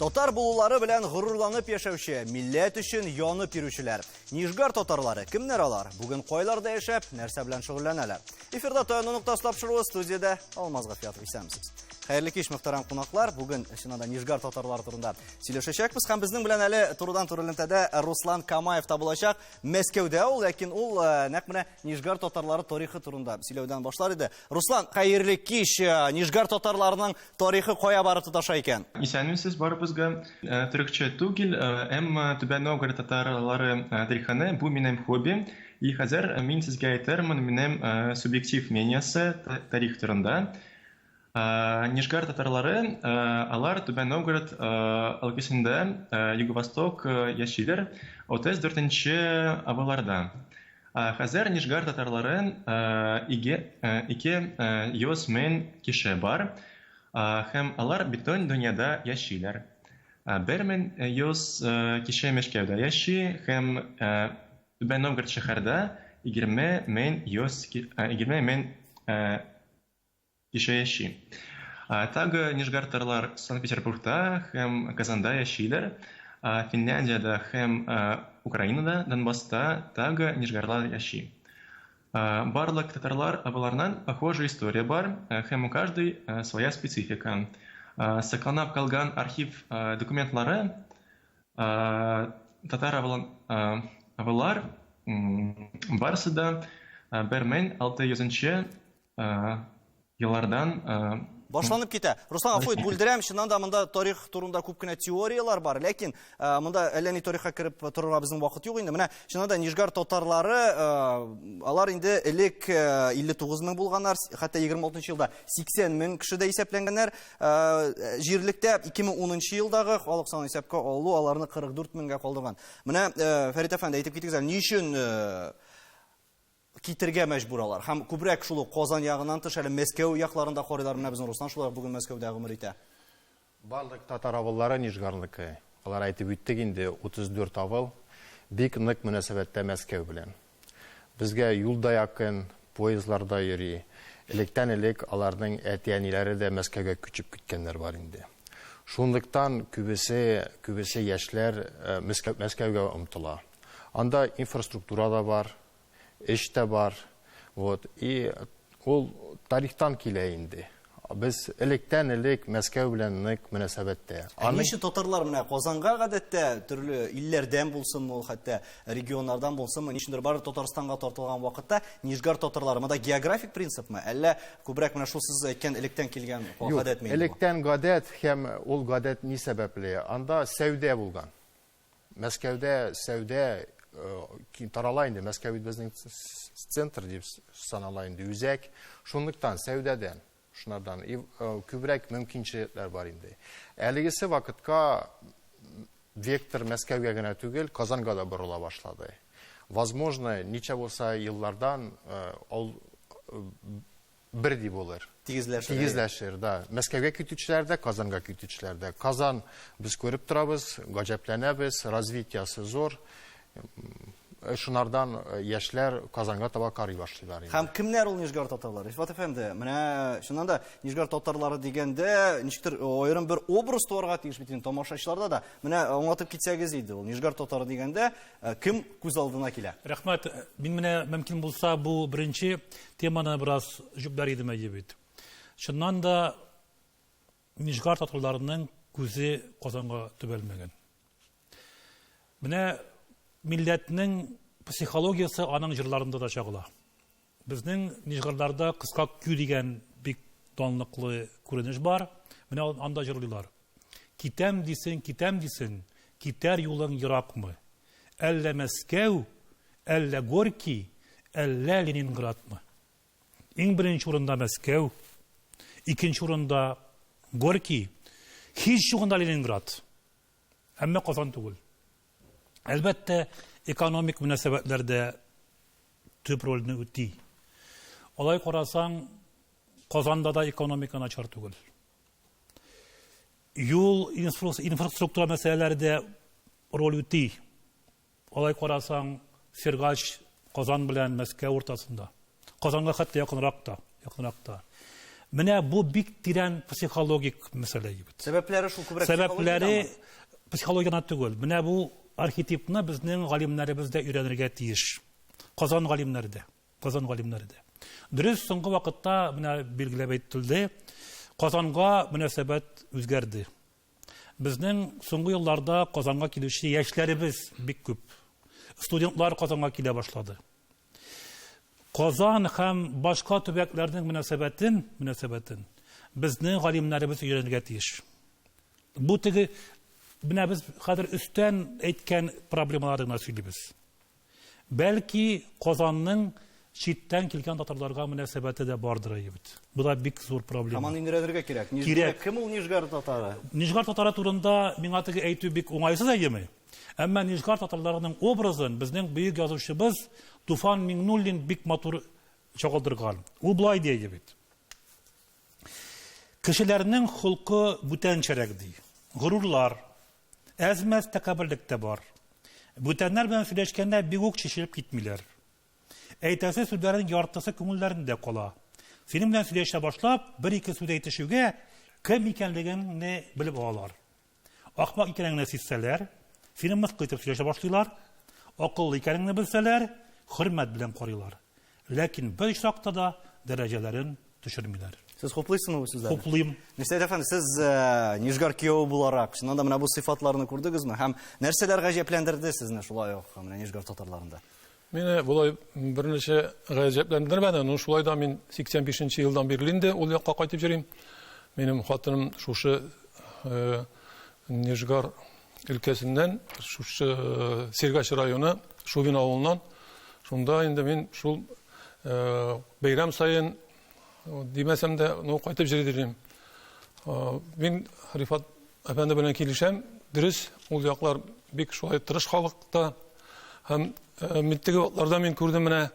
Татар булулары белән горурланып яшәүче, милләт өчен янып йөрүчеләр. Нижгар татарлары кемнәр алар? Бүген кайларда яшәп, нәрсә белән шөгыльләнәләр? Эфирда таяну нуктасы тапшыруы студиядә Алмаз Гафиятов исәмсез. Хәерле кич, мөхтәрәм кунаклар. Бүген чыннан Нижгар татарлары турында сөйләшәчәкбез һәм безнең белән әле турыдан-туры элемтәдә Руслан Камаев та булачак. Мәскәүдә ул, ләкин ул нәкъ менә Нижгар татарлары тарихы турында сөйләүдән башлар иде. Руслан, хәерле кич. Нижгар татарларының тарихы кая барып тоташа икән? Исәнмесез, барыбызга төрекчә түгел, әмма Түбән Новгород татарлары тариханы бу минем хобби. И хәзер мин сезгә әйтәрмен минем субъектив мнениесе тарих турында. Нижгар татарлары, алар Түбән Новгород өлкәсендә Юго-Восток яшиләр 34-нче авылларда. Хәзер Нижгар татарларын 200 мең кеше бар, һәм алар бетон дөньяда яшиләр. 1100 кеше Мәскәүдә яши, һәм Түбән Новгород шәһәрдә 20 мең кеше яши. Тагы Нижгар татарлар Санкт-Петербургта һәм Казанда яшиләр. Финляндиядә һәм Украинада, Донбасста тагы нижгарлар яши. Барлык татарлар авылларынан похожая история бар, һәм у каждый своя специфика. Сакланып калган архив документлары татар авыллар барысы да 1600 еллардан башланып китә. Руслан, афуйт, бүлдерәм, чыннан да монда тарих турында күп кенә теориялар бар, ләкин монда әллә ни тарихка кереп торырга безнең вакыт юк инде. Менә чыннан да Нижгар татарлары, алар инде элек 59 мең булганнар, хәтта 26 елда 80 мең кешедә исәпләнгәннәр. Җирлектә 2010 елдагы халык саны исәпкә алу аларны 44 меңгә калдырган. Менә Фәрит әфәнде әйтеп китегез, ни өчен китергә мәҗбүр алар. Һәм күбрәк шул Казан ягыннан тыш әле Мәскәү якларында карыйлар. Менә безнең Руслан шулар бүген Мәскәүдә гомер итә. Барлык татар авыллары Нижгарлык. Алар әйтеп үттек инде 34 авыл бик нык мөнәсәбәттә Мәскәү белән. Безгә юлда якын, поездларда йөри. Электән элек аларның әтиәниләре дә Мәскәүгә күчеп киткәннәр бар инде. Шунлыктан күбесе яшьләр Мәскәүгә омтыла. Анда инфраструктура да бар. Эштә бар. И ул тарихтан килә инде. Без электән элек Мәскәү белән нык мөнәсәбәттә. Ничә татарлар менә Казанга гадәттә төрле илләрдән булсынмы, ул хәтта регионнардан булсынмы, ничендер бары Татарстанга тартылган вакытта Нижгар татарлары монда географик принципме, әллә күбрәк менә шул сез әйткән электән килгән гадәтме? Электән гадәт һәм ул гадәт ни сәбәпле? Анда сәүдә булган. Мәскәүдә сәүдә тарала инде, Мәскәү безнең центр дип санала инде, үзәк. Шунлыктан сәүдәдән, шунардан күбрәк мөмкинчелекләр бар инде. Әлегесе вакытка вектор Мәскәүгә генә түгел, Казанга да борыла башлады. Возможно, ничә булса еллардан ул берди булыр. Тигезләшер, да. Мәскәүгә китүчеләр дә, Казанга китүчеләр дә. Казан без күреп торабыз, гаҗәпләнәбез, развитиясы зур. Шунардан яшьләр Казанга таба карый башлыйлар. Һәм кемнәр ул Нижгар татарлары? Рифат әфәнде, менә шуннан да Нижгар татарлары дигәндә ничектер аерым бер образ туарга тиеш бит инде тамашачыларда да. Менә аңлатып китсәгез иде ул Нижгар татары дигәндә кем күз алдына килә? Рәхмәт. Мин менә мөмкин булса бу беренче теманы бераз җүбләр идем әйбит. Шуннан да Нижгар татарларының күзе Казанга төбәлмәгән. Менә милләтнең психологиясы аның җырларында да чагыла. Безнең Нижгарларда кыска кү дигән бик данлыклы күренеш бар. Менә анда җырлыйлар. Китәм дисең, китәр юлың еракмы? Әллә Мәскәү, әллә Горький, әллә Ленинградмы? Иң беренче урында Мәскәү, икенче урында Горький, һич югында Ленинград. Әмма Казан түгел. Әлбәттә, экономик мөнәсәбәтләрдә төп рольне үти. Алай карасаң, Казанда да экономика начар түгел. Юл инфраструктура мәсьәләләрендә роль үти. Алай карасаң, Сергач Казан белән Мәскәү уртасында. Казанга хәтта якынрак та. Менә бу бик тирән психологик мәсьәлә ибет. Сәбәпләре шул күбрәк Сәбәпләре психологияна түгел. Менә бу архетипны безнең галимнәребез дә өйрәнергә тиеш. Казан галимнәре дә. Дөрес, соңгы вакытта менә билгеләп әйтелде, Казанга мөнәсәбәт үзгәрде. Безнең соңгы елларда Казанга килүче яшьләребез бик күп. Студентлар Казанга килә башлады. Казан һәм башка төбәкләрнең мөнәсәбәтен безнең галимнәребез өйрәнергә тиеш. Бу теге менә без хәзер өстән әйткән проблемаларны сөйлибез. Бәлки Казанның читтән килгән татарларга мөнәсәбәте дә бардыр бит. Бу да бик зур проблема. Команда индерергә кирәк. Кем ул Нижгар татары? Нижгар татары турында миңа теге әйтү бик уңайсыз әйеме. Әмма Нижгар татарларының образын безнең бөек язучыбыз Туфан Миңнуллин бик матур чагылдырган. Ул булай дия бит. Кешеләрнең холкы бүтәнчәрәк ди. Горурлар, әзмәс тәкәбберлек тә бар. Бүтәннәр белән сөйләшкәндә бик үк чишелеп китмиләр. Әйтәсе сүзләрнең яртысы күңелләрендә кала. Синең белән сөйләшә башлап, бер-ике сүз әйтешүгә кем икәнлегеңне белеп алалар. Ахмак икәнеңне сизсәләр, сине мыскыл итеп сөйләшә башлыйлар. Акыллы икәнеңне белсәләр, хөрмәт белән карыйлар. Ләкин бер чакта да дәрәҗәләрен төшермиләр. Сез хуплыйсызмы бу сүзләрне? Хуплыйм. Нисәт әфәнде, сез Нижгар кияү буларак, шуннан да менә бу сыйфатларны күрдегезме? Һәм нәрсәләр гаҗәпләндерде сезне шулай ук менә Нижгар татарларында? Мине булай берничә гаҗәпләндермәде. Шулай да мин 85 елдан бирле инде ул якка кайтып йөрим. Минем хатыным шушы Нижгар өлкәсеннән, шушы Сергач районы, Шубин авылыннан. Шунда инде мин шул бәйрәм сайын димәсәм дә, кайтып йөрим. Мин Рифат әфәнде белән килешәм. Дөрес, ул яклар бик шулай тырыш халыкта. Һәм миттеге вакларда мин күрдем менә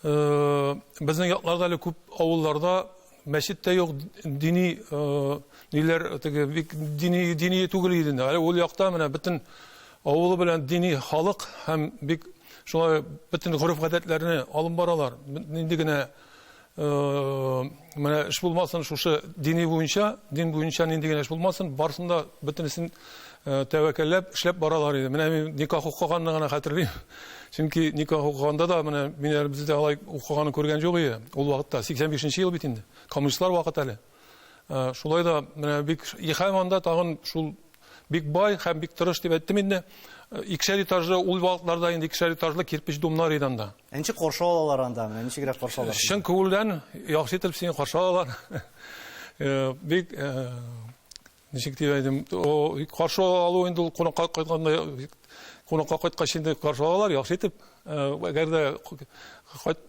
безнең якларда әле күп авылларда мәчет тә юк, дини ниләр теге бик дини түгел иде. Әле ул якта менә бөтен авылы белән дини халык һәм бик шулай бөтен гореф-гадәтләрне алып баралар. Нинди генә менә эш булмасын шушы дин буенча нинди генә эш булмасын, барсында бөтенесен тәвәккәлләп эшләп баралар иде. Менә мин никах укыганны гына хәтерлим. Чөнки никах укыганда да менә миннәр бездә алай укыганны күргән юк иде. Ул вакытта 85 ел бит инде. Коммунистлар вакыты әле. Шулай да менә бик һәм анда тагын шул бик бай һәм бик тырыш дип әйттем инде. Икешәр этажлы ул вакытларда инде икешәр этажлы кирпич домнар иде анда. Ничек каршы алалар анда? Менә ничегрәк каршы алалар? Чын күңелдән яхшы итеп сине каршы алалар. Бик ничек дип әйтим, каршы алу инде ул кунакка кайткач инде каршы алалар, яхшы итеп. Әгәр дә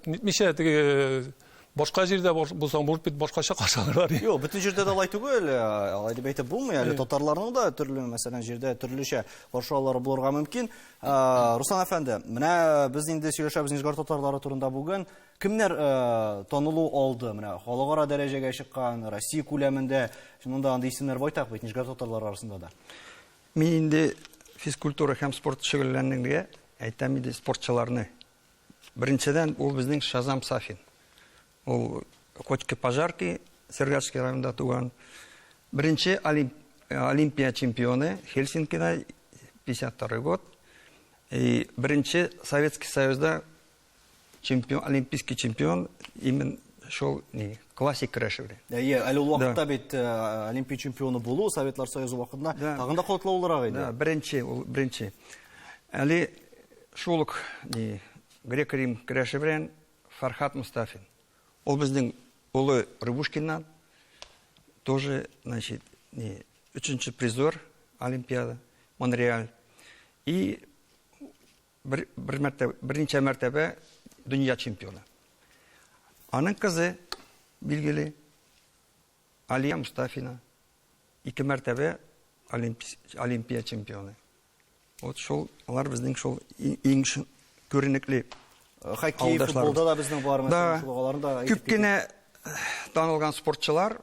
нитмичә теге башка җирдә булсаң, булып бит башкача каршы алалар. Юк, бөтен җирдә дә алай түгел. Алай дип әйтеп булмый әле. Татарларның да төрле, мәсәлән, җирдә төрлечә каршы алалар булырга мөмкин. Руслан әфәнде, менә без инде сөйләшәбез Нижгар татарлары турында бүген. Кемнәр танылу алды? Менә халыкара дәрәҗәгә чыккан, Россия күләмендә, шуннан да андый исемнәр байтак бит Нижгар татарлары арасында да. Мин инде физкультура һәм спорт шөгыльләнүгә әйтәм иде спортчыларны. Беренчедән ул безнең Шазам Сафин. Ул Кочки Пожарки, Сергачский районда туган. Беренче Олимпия чемпионы Хельсинкида 52 год. И беренче Советский Союзда чемпион, олимпийский чемпион именно шул классик көрәшүдә. Әле ул вакытта бит Олимпия чемпионы булу Советлар Союзы вакытында тагын да катлаулырак иде. Да, беренче. Әле шул ук грек-рим көрәше белән Фархат Мустафин. Ул безнең улы Рыбушкиннан тоже, значит, 3-нче призер Олимпиада, Монреаль. И берничә мәртәбә дөнья чемпионы. Аның кызы билгеле Алия Мустафина 2 мәртәбә Олимпия чемпионы. Вот шул алар безнең шул иң күренекле Хоккей, футболда да безнең бар, мәсәлән, шуларында күп кенә танылган спортчылар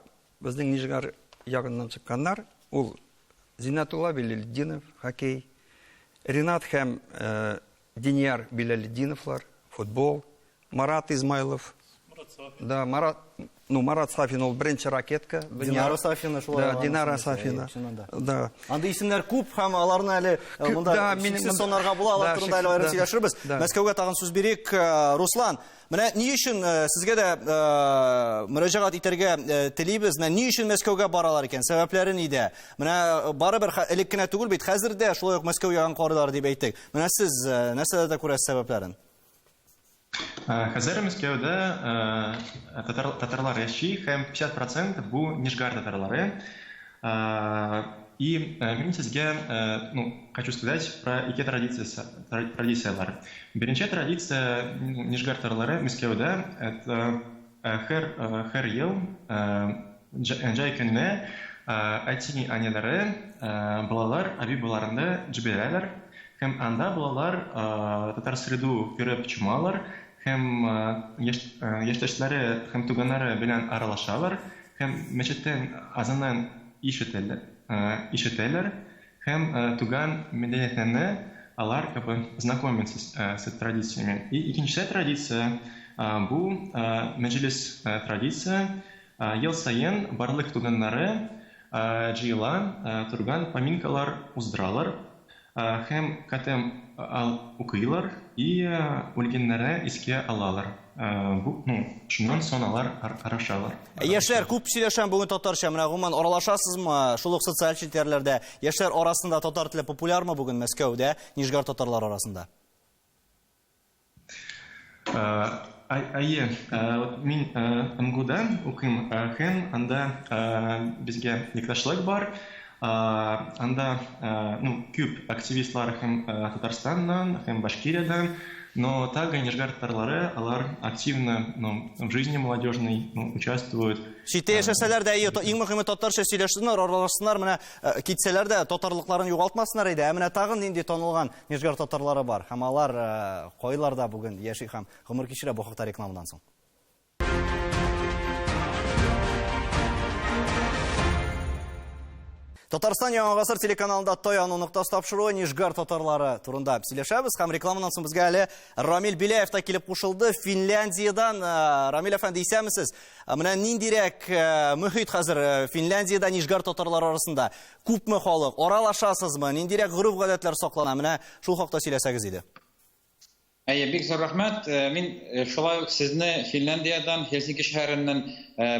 безнең Нижгар ягыннан чыкканнар. Ул Зинатулла Билалетдинов, хоккей, Ринат һәм Диняр Билалетдиновлар, футбол, Марат Измайлов, Да, Марат Сафин ул беренче ракетка. Динара Сафина шулай. Да, Динара Сафина. Да. Анда исемнәр күп һәм аларны әле монда сиксез санарга була, алар турында әле аерым сөйләшербез. Мәскәүгә тагын сүз бирик. Руслан, менә ни өчен сезгә дә мөрәҗәгать итәргә телибез, ни өчен Мәскәүгә баралар икән? Сәбәпләре нидә? Менә барыбер элек кенә түгел бит, хәзер дә шулай ук Мәскәү ягын карыйлар дип әйттек. Менә сез нәрсәдә күрәсез сәбәпләрен? Хәзер Мәскәүдә татарлар яши, һәм 50% бу Нижгар татарлары. И мин сезгә хочу сказать про ике традициялар. Беренче традиция Нижгар татарлары Мәскәүдә это һәр ел җәй көнне әтини анеләре балалар аби буларында җибәрәләр. Һәм анда балалар татар среду күреп чумалар. Һәм яшьтәшләре һәм туганнары белән аралашалар, һәм мәчеттән азаннан ишетәләр, һәм туган мәдәниятне алар знакомятся с традициями. И икенче традиция бу мәҗлес традиция. Ел саен барлык туганнары җыела, торган поминкалар уздыралар, һәм катем укыйлар и үлгәннәрне искә алалар. Шуннан соң алар арашалар. Яшьләр күп сөйләшәм бүген татарча. Менә гомумән аралашасызмы? Шул ук социаль челтәрләрдә яшьләр арасында татар теле популярмы бүген Мәскәүдә, Нижгар татарлар арасында? Мин МГУда укыйм, һәм анда безгә иктәшлек бар. Анда күп активистлар һәм Татарстаннан, һәм Башкириядан, но также Нижгар татарлары, алар активно в жизни молодежной участвуют. Читтә яшәсәләр дә, иң мөһиме татарча сөйләшсеннәр, аралашсыннар, менә китсәләр дә татарлыкларын югалтмасыннар иде. Менә тагын нинди танылган Нижгар татарлары бар, һәм алар кайларда бүген яши һәм гомер кичерә бу хакта рекламадан соң. Татарстан Яңа гасыр телеканалында Таяну нуктасы тапшыруы Нижгар татарлары турында сөйләшәбез. Һәм рекламадан соң безгә әле Рамил Беляев та килеп кушылды. Финляндиядан. Рамил әфәнде, исәмсез? Менә ниндирәк мөхит хәзер Финляндиядә Нижгар татарлары арасында? Күпме халык? Аралашасызмы? Ниндирәк гореф-гадәтләр саклана? Менә шул хакта сөйләсәгез иде. Бик зур рәхмәт. Мин шулай ук сезне Финляндиядан, Хельсинки шәһәреннән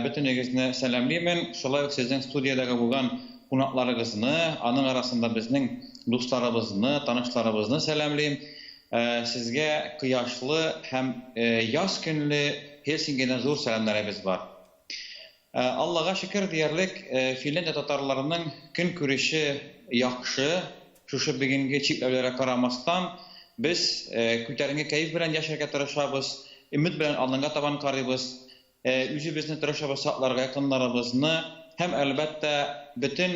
бөтенегезне сәламлыйм. Шулай ук сезнең студиядагы булган кунакларыгызны, аның арасында безнең дусларыбызны, танышларыбызны сәламлыйм. Сезгә кояшлы һәм яз көнле Хельсинкидан зур сәламнарыбыз бар. Аллага шөкер диярлек, Финляндия татарларының көн күреше яхшы, шушы бүгенге чикләүләргә карамастан без күтәренке кайф белән яшәргә тырышабыз, өмет белән алынга табан карыйбыз, үзебезне тырышабыз сакларга, якыннарыбызны. Һәм әлбәттә бөтен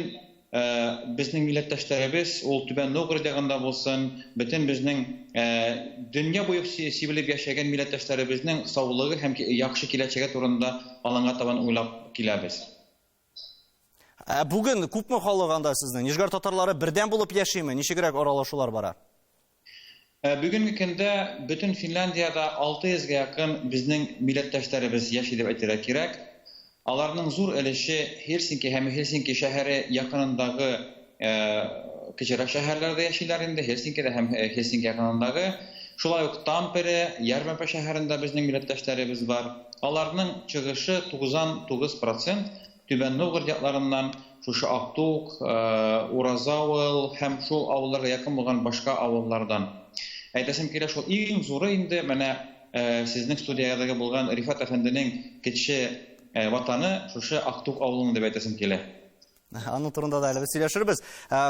безнең милләттәшләребез, ул Түбән Новгород ягында булсын, бөтен безнең дөнья буе сибелеп яшәгән милләттәшләребезнең саулыгы һәм яхшы киләчәге турында алаңга табан уйлап киләбез. Бүген күпме халык анда сезнең? Нижгар татарлары бердән булып яшиме? Ничегрәк аралашулар бара? Бүгенге көндә бөтен Финляндиядә 600-га якын безнең милләттәшләребез яши дип әйтергә кирәк. Аларның зур өлеше Хельсинки һәм Хельсинки шәһәре якынындагы кечерәк шәһәрләрдә яшиләр инде, Хельсинкидә һәм Хельсинки якынындагы. Шулай ук Тампере, Ярмәпе шәһәрендә безнең милләттәшләребез бар. Аларның чыгышы 99% Түбән Новгород якларыннан, шушы Актук, Уразавыл һәм шул авылларга якын булган башка авыллардан. Әйтәсем килә, шул иң зуры инде менә сезнең студиядагы булган Рифат әфәнденең кече ватаны шушы Актук авылының дип әйтәсем килә. Аның турында да әле сөйләшербез.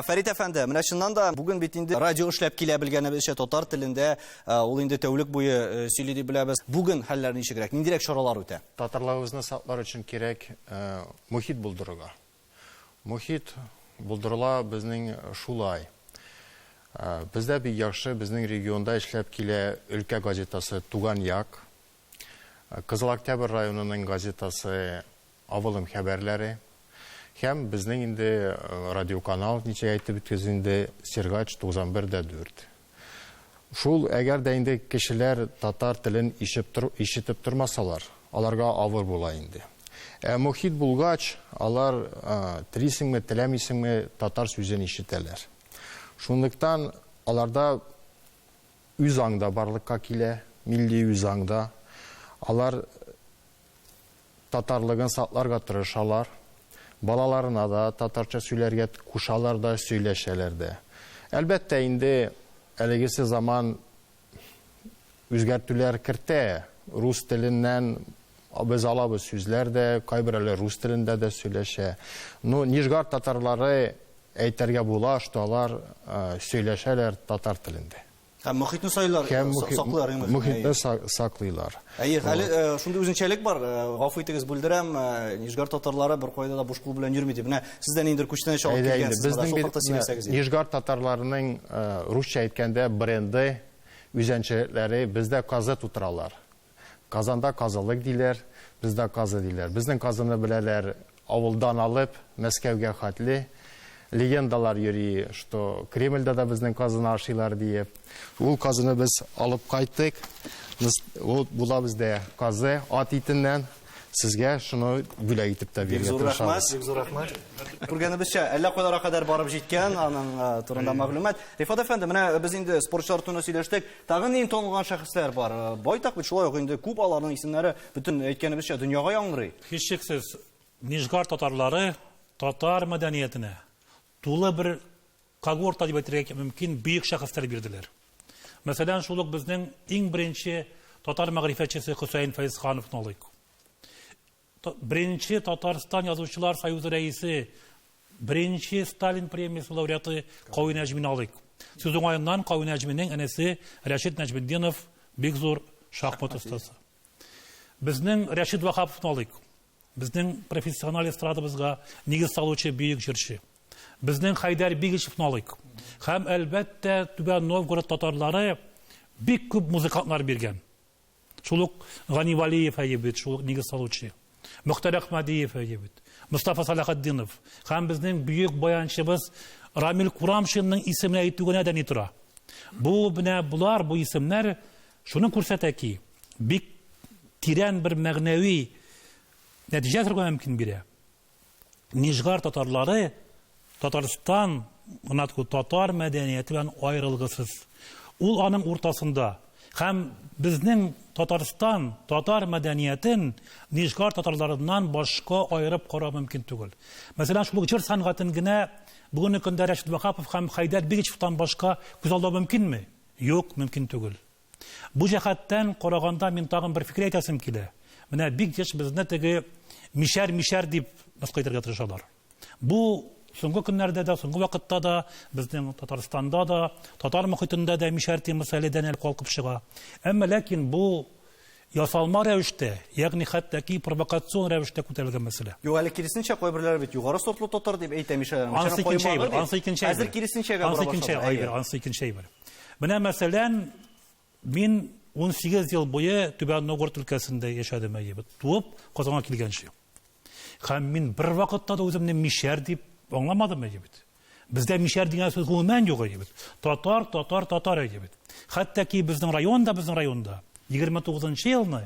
Фәрит әфәнде, менә шуннан да бүген бит инде радио эшләп килә белгәнебезчә татар телендә, ул инде тәүлек буе сөйли дип беләбез. Бүген хәлләр ничегрәк? Ниндирәк чаралар үтә? Татарларыбызны саклар өчен кирәк мөхит булдырырга. Мөхит булдырыла безнең шулай. Бездә бик яхшы безнең регионда эшләп килә өлкә газетасы Туган як. Кызыл Октябрь районының газетасы Авылым хәбәрләре. Һәм безнең инде радиоканал ничә әйтеп беткән инде Сергач 91.4. Шул әгәр дә инде кешеләр татар телен ишетеп тормасалар, аларга авыр була инде. Мохит булгач, алар телисеңме, теләмисеңме татар сүзен ишетәләр. Шунлыктан аларда үз аңда барлыкка килә, милли үз аңда. Алар татарлыгын сакларга тырышалар. Балаларына да татарча сөйләргә кушалар да, сөйләшәләр дә. Әлбәттә инде әлегесе заман үзгәртүләр кертә. Рус теленнән без алабыз сүзләр дә, кайберләре рус телендә дә сөйләшә. Но Нижгард татарлары әйтергә була, что алар сөйләшәләр татар телендә. Һәм мохитне саклар. Мохитне саклыйлар. Әле шундый үзенчәлек бар, гафу итегез бүлдерәм, Нижгард татарлары бер кайда да буш кул белән йөрми дип. Менә сездән инде күчтән чыгып килгәнсез. Безнең Нижгард татарларының русча әйткәндә бренды, үзенчәлекләре бездә казы тутыралар. Казанда казылык диләр, бездә казы диләр. Безнең казыны беләләр авылдан алып Мәскәүгә хәтле. Легендалар йөри, что Кремльдә дә безнең казыны ашыйлар диеп. Ул казыны без алып кайттык. Ул була бездә казы ат итеннән. Сезгә шуны бүләк итеп тә бирергә тырышабыз. Бик зур рәхмәт. Күргәнебезчә, әллә кайларга кадәр барып җиткән, аның турында мәгълүмат. Рифат әфәнде, менә без инде спортчылар турында сөйләштек. Тагын иң танылган шәхесләр бар. Байтак бит шулай ук инде күп аларның исемнәре бүтән әйткәнебезчә дөньяга яңгырый. Һичшиксез, Нижгард татарлары татар мәдәниятенә тулы бер когорта дип әйтергә мөмкин бөек шәхесләр бирделәр. Мәсәлән, шул ук безнең иң беренче татар мәгърифәтчесе Хөсәен Фәйзхановны алыйк. Birinci Tataristan Yazıcılar Soyuzu reisi, birinci Stalin premiyası laureatı Qavi Necmi'ni alayık. Sözün ayından Qavi Necmi'nin enesi Rəşid Necmiddinov bek zor şahmat ustası. Bizning Rəşid Vahapovni alayık. Bizning professional estradımızga nigiz saluvchi büyük jürçi. Bizning Haydar Begichevni alayık. Hem elbette Tüben Novgorod tatarları bek köp muzikantlar bergen. Şuluk Gani Valiyev ayıbet, şuluk nigiz saluvchi. Muxtar Ahmadiyev ayıbet. Mustafa Salahaddinov. Hem bizning büyük bayançımız Ramil Kuramşinning ismini aytuguna da nitura. Bu isimler şunu күрсәтә ki, bek tiren bir мәгънәви нәтиҗә сөргә мөмкин бирә. Nijgar tatarları Tataristan, tatar мәдәнияте белән аерылгысыз. Ул аның уртасында. Hem bizning Tataristan, tatar мәдәниятен Nijgar tatarlarından başka ayırıp kara mümkün түгел. Mesela şu jыр sanatını gene bugünkü көндә Rəşid Vahapov hem Haydar Begichev'tan başka күз алу mümkün mü? Yok, mümkün түгел. Bu cəhətdən qaraganda min tagın bir fikir әйтәсем килә. Менә бик еш безне теге мишәр дип мәскәйтергә тырышалар. Bu соңгы көннәрдә дә, соңгы вакытта да безнең Татарстанда да, татар мөхитендә дә мишәр мәсьәләдән калкып чыга. Әмма ләкин бу ясалма рәвештә, ягъни хәтта ки провокацион рәвештә күтәрелгән мәсьәлә. Юк, әле киресенчә кайберләр бит югары сортлы татар дип әйтә мишәр. Ансы икенче әйбер. Хәзер киресенчәгә бара башлады. Ансы икенче әйбер. Менә мәсәлән, мин 18 ел буе Түбән Новгород өлкәсендә яшәдем әйбер. Туып, Казанга килгәнче. Һәм мин бер вакытта да үземне мишәр дип аңламадым әйбер. Бездә мишәр дигән сүз гомумән юк әйбер. Татар әйбер. Хәтта ки безнең районда 29 елны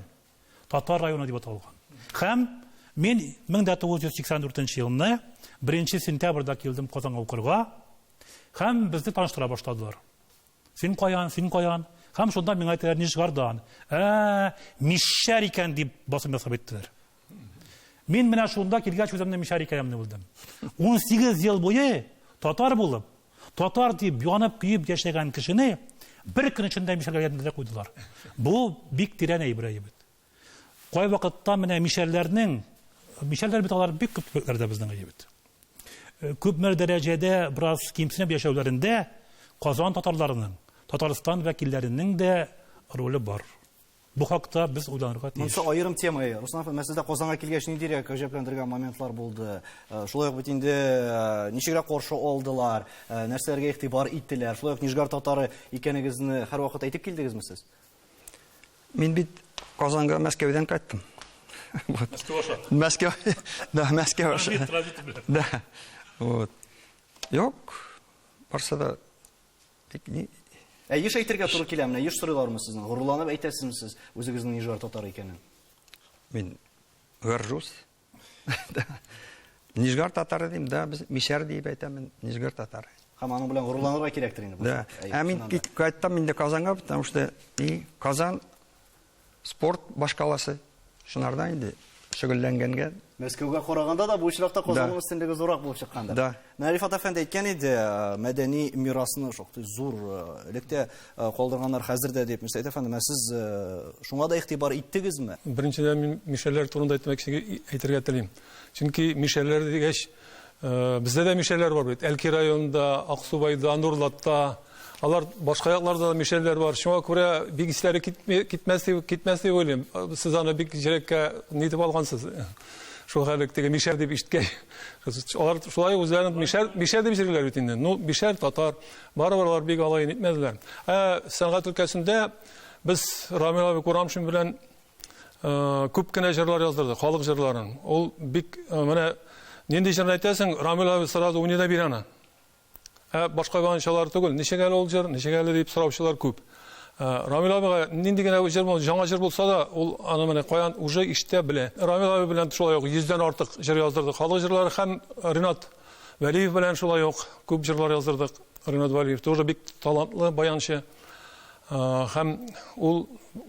татар районы дип аталган. Һәм мин 1984 елны 1 сентябрьдә килдем Казанга укырга. Һәм безне таныштыра башладылар. Син каян? Һәм шунда миңа әйтәләр Нижгардан. Мишәр икән дип басым ясап әйттеләр. Мин менә шунда килгәч үземне мишәр икәнемне белдем. 18 ел буе татар булып, татар дип янып күйеп яшәгән кешене bir көн içində мишәрләргә куйдылар. Бу бик тирән әйбер. Кай вакытта менә мишәрләр бит алар бик күпләрдә безнең әйбер. Күпмер дәрәҗәдә бераз кимсенеп яшәүләрендә Казан татарларының, Татарстан вәкилләренең дә роле бар. Бу хакта без уйланырга тиеш. Монысы аерым тема. Руслан әфәнде, сездә Казанга килгәч нидирәк гаҗәпләндергән моментлар булды. Шулай ук бит инде ничегрәк каршы алдылар, нәрсәләргә игътибар иттеләр. Шулай ук Нижгар татары икәнегезне һәрвакыт әйтеп килдегезме сез? Мин бит Казанга Мәскәүдән кайттым. Мәскәү аша. Да. Вот. Юк. Барса да Еш әйтергә туры килә, менә еш сорыйлармы сезне? Горурланып әйтәсезме сез үзегезнең Нижгар татары икәнен? Мин Гыржус. Нижгар татары дим, да, без Мишәр дип әйтәмен, Нижгар татары. Һәм аның белән горурланырга кирәктер инде. Да. Мин кайттым инде Казанга, потому что Казан спорт башкаласы. Шунардан инде шөгыльләнгәнгә. Мәскәүгә караганда да бу очракта Казанның өстенлеге зурак булып чыккандыр. Да. Рифат әфәнде әйткән иде, мәдәни мирасны шактый зур электе калдырганнар хәзер дә дип. Мөстәфа әфәнде, сез шуңа да игътибар иттегезме? Беренчедән мин мишәрләр турында әйтергә телим. Чөнки мишәрләр дигәч, бездә дә мишәрләр бар бит. Әлки районында, Аксубайда, Нурлатта, алар башка якларда да мишәрләр бар. Шуңа күрә бик исләре китмәс дип уйлыйм. Сез аны бик җирәккә нитеп алгансыз. Шул хәлектәге мишәр дип ишеткәй. Алар шулай үзләрен мишәр дип җирләр бит инде. Ну, мишәр татар, барыбер алар бик алай итмәделәр. Сәнгать өлкәсендә без Рамил абый Курамшин белән күп кенә җырлар яздырдык, халык җырларын. Ул бик менә нинди җырны әйтәсең, Рамил абый сразу уйный бирә аны. Башка ганчалар түгел, ничәгә ул җыр, ничәгә дип сораучылар күп. Рамил абыга нинди генә җыр булса, жаңа җыр булса да, ул аны менә каян уже ишетә белә. Рамил абый белән шулай ук 100дән артык җыр яздырдык. Халык җырлары һәм Ринат Вәлиев белән шулай ук күп җырлар яздырдык. Ринат Вәлиев тоже бик талантлы баянчы. Һәм ул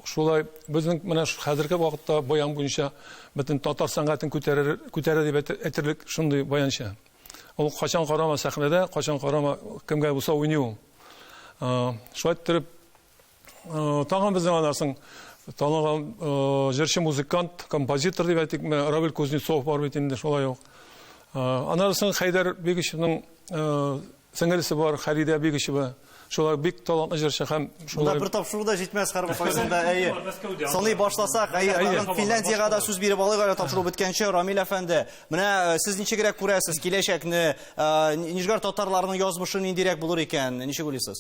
шулай безнең менә хәзерге вакытта баян буенча бөтен татар сәнгатен күтәрә дип әйтерлек шундый баянчы. Ул качан карама сәхнәдә, качан карама кемгә булса уйный ул. Шулай итеп тагын безнең анасын танылган җырчы, музыкант, композитор дип әйтик, Равил Кузнецов бар бит инде шулай ук. Анасын Хайдар Бегишевнең сеңгелесе бар, Халидә Бегишева. Шулай бик талантлы җырчы һәм шулай бер тапшыру да җитмәс һәр кайсында. Саный башласак, Финляндиягә да сүз биреп алыйк, әле тапшыру биткәнче. Рамил әфәнде, менә сез ничегрәк күрәсез киләчәкне, Нижгар татарларының язмышы ниндирәк булыр икән? Ничек уйлыйсыз?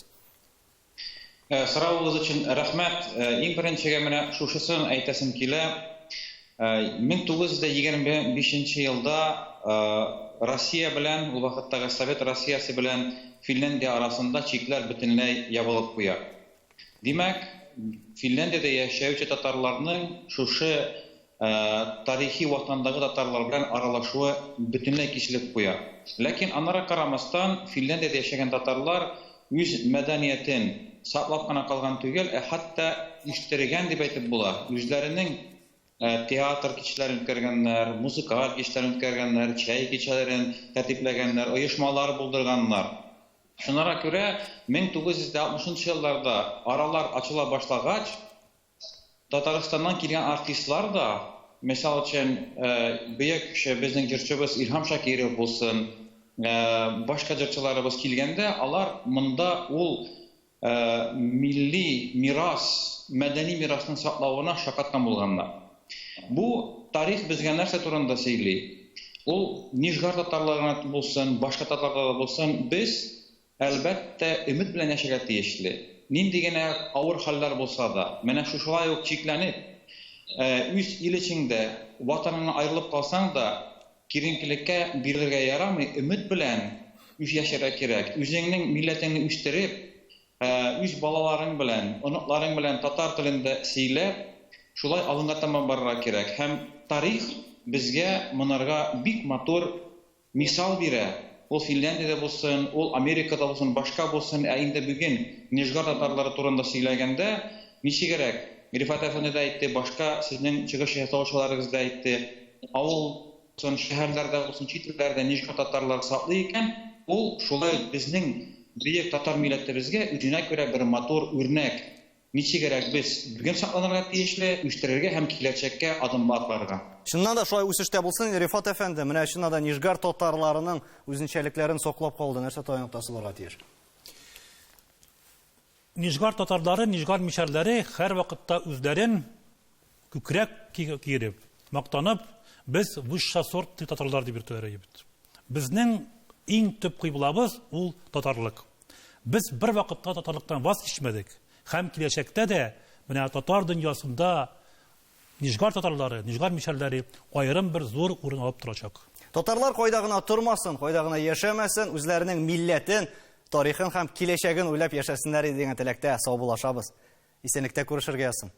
Сорауыгыз өчен рәхмәт. Иң беренчегә менә шушысын әйтәсем килә. 1925 елда Россия белән, ул вакыттагы Совет Россиясы белән Финляндия арасында чикләр бөтенләй ябылып куя. Димәк, Финляндиядә яшәүче татарларның шушы тарихи ватандагы татарлар белән аралашуы бөтенләй киселеп куя. Ләкин аннары карамастан Финляндиядә яшәгән татарлар үз мәдәниятен саклап кына калган түгел, хәтта үстергән дип әйтеп була. Үзләренең театр кичәләрен үткәргәннәр, музыкаль кичәләрен үткәргәннәр, чәй кичәләрен тәртипләгәннәр, оешмалар булдырганнар. Шунара күрә 1960 елларда аралар ачыла башлагач, Татарстаннан килгән артистлар да, мисал өчен, бөек безнең җырчыбыз Илһам Шакиров булсын, башка җырчыларыбыз килгәндә, алар монда ул милли мирас, мәдәни мирасның саклауына шаккаткан булганнар. Бу тарих безгә нәрсә турында сөйли? Ул Нижгар татарларына булсын, башка татарларга булсын, без әлбәттә өмет белән яшәргә тиешле. Нинди генә авыр хәлләр булса да, менә шулай ук чикләнеп, үз ил эчендә ватаныңнан аерылып калсаң да, киренкелеккә бирергә ярамый, өмет белән яшәргә кирәк. Үзеңнең милләтеңне үстереп, үз балаларың белән, оныкларың белән татар телендә сөйләп, шулай алынга таман барырга кирәк. Һәм тарих безгә монарга бик матур мисал бирә. Ул Финляндиядә булсын, ул Америкада булсын, башка булсын, инде бүген Нижгар татарлары турында сөйләгәндә, ничегрәк? Рифат әфәнде дә әйтте, башка сезнең чыгыш ясаучыларыгыз да әйтте. Авыл булсын, шәһәрләрдә булсын, чит илләрдә Нижгар татарлары саклы икән, ул шулай безнең бөек татар милләтебезгә үзенә күрә бер матур үрнәк. Ничегрәк без бүген сакланырга тиешле, үстерергә һәм киләчәккә адым атларга. Чыннан да шулай үсештә булсын, Рифат әфәнде, менә чыннан да Нижгар татарларының үзенчәлекләрен саклап калды. Нәрсә таянып тиеш? Нижгар татарлары, Нижгар мишәрләре һәр вакытта үзләрен күкрәк киереп, мактанып, без высший сорт татарлар дип йөртәләр. Безнең иң төп кыйблабыз ул татарлык. Без бер вакытта татарлыктан ваз кичмәдек. Һәм киләчәктә дә менә татар дөньясында Нижгар татарлары, Нижгар мишәрләре аерым бер зур урын алып торачак. Татарлар кайда гына тормасын, кайда гына яшәмәсен, үзләренең милләтен, тарихын һәм киләчәген уйлап яшәсеннәр дигән теләктә сау булашабыз. Исәнлектә күрешергә язсын.